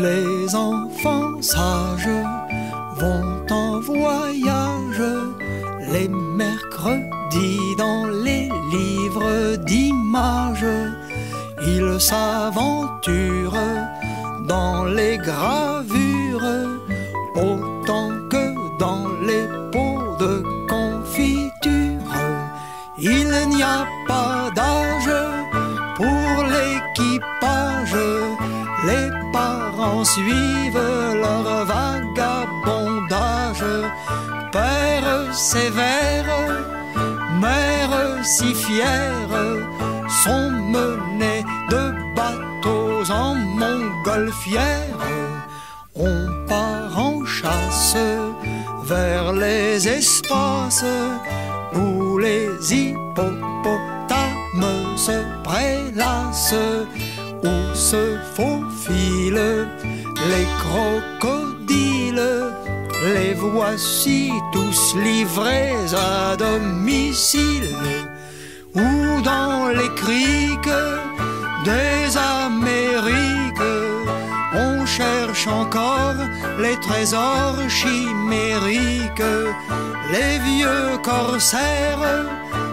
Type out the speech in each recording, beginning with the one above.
Les enfants sages vont en voyage les mercredis dans les livres d'images. Ils s'aventurent dans les gravures autant que dans les pots de confiture. Il n'y a pas d'âge pour l'équipage. Les parents suivent leur vagabondage. Père sévère, mère si fière, sont menés de bateaux en montgolfière. On part en chasse vers les espaces où les hippopotames se prélassent, où se faufilent les crocodiles. Les voici tous livrés à domicile, ou dans les criques des Amériques. On cherche encore les trésors chimériques. Les vieux corsaires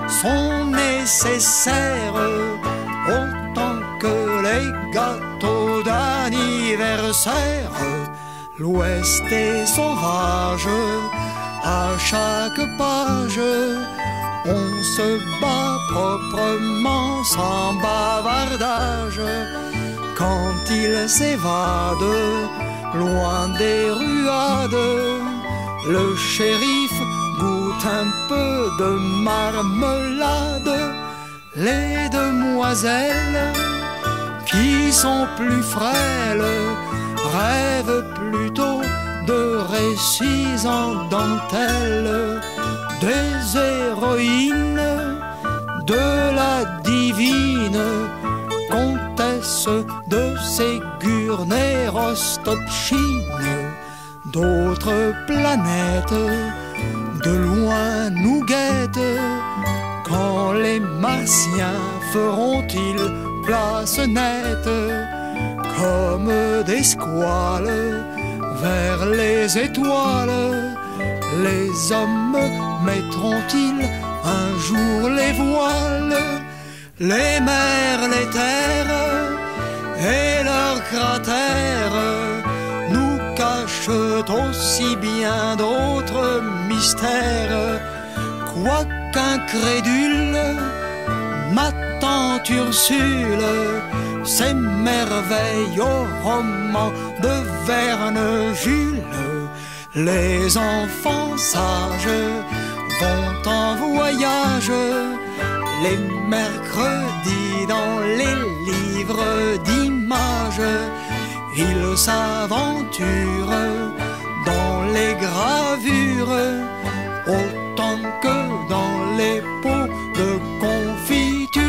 sont nécessaires autant que les gâteaux d'anniversaire. L'Ouest est sauvage, à chaque page on se bat proprement sans bavardage. Quand il s'évade loin des ruades, le shérif goûte un peu de marmelade. Les demoiselles qui sont plus frêles rêvent plutôt de récits en dentelle, des héroïnes de la divine comtesse de Ségur-Née Rostopchine. D'autres planètes de loin nous guettent. Quand les martiens feront-ils place nette, comme des squales vers les étoiles? Les hommes mettront-ils un jour les voiles? Les mers, les terres et leurs cratères nous cachent aussi bien d'autres mystères. Quoiqu'incrédule, ma tante Ursule s'émerveille au roman de Verne Jules. Les enfants sages vont en voyage les mercredis dans les livres d'images. Ils s'aventurent dans les gravures autant que dans les pots de confiture.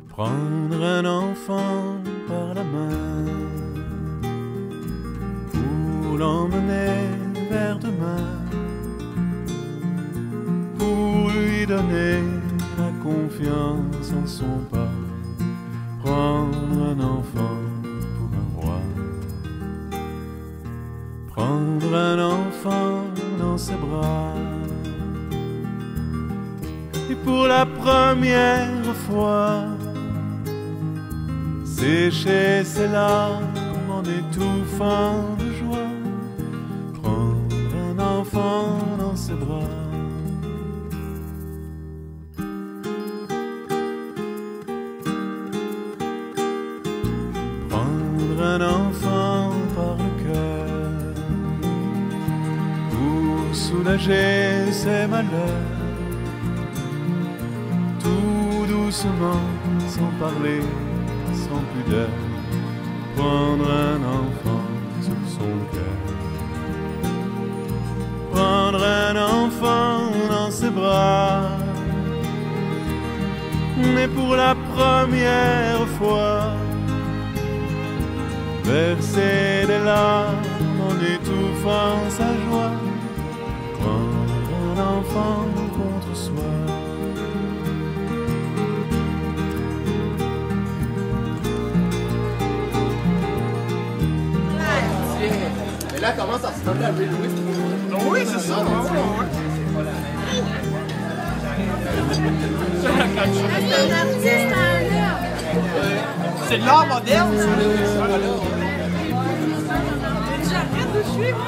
Prendre un enfant par la main pour l'emmener vers demain, pour lui donner la confiance en son pas. Prendre un enfant pour un roi. première fois, sécher ses larmes en étouffant de joie, prendre un enfant dans ses bras. Prendre un enfant par le cœur pour soulager ses malheurs, tout doucement, sans parler, sans pudeur, prendre un enfant sur son cœur, prendre un enfant dans ses bras, mais pour la première fois, verser des larmes en étouffant sa joie, prendre un enfant contre soi. Et là, commence à se ressembler à Ray Louis. Oui, c'est ça. C'est de l'art moderne, ça. J'arrête de suivre.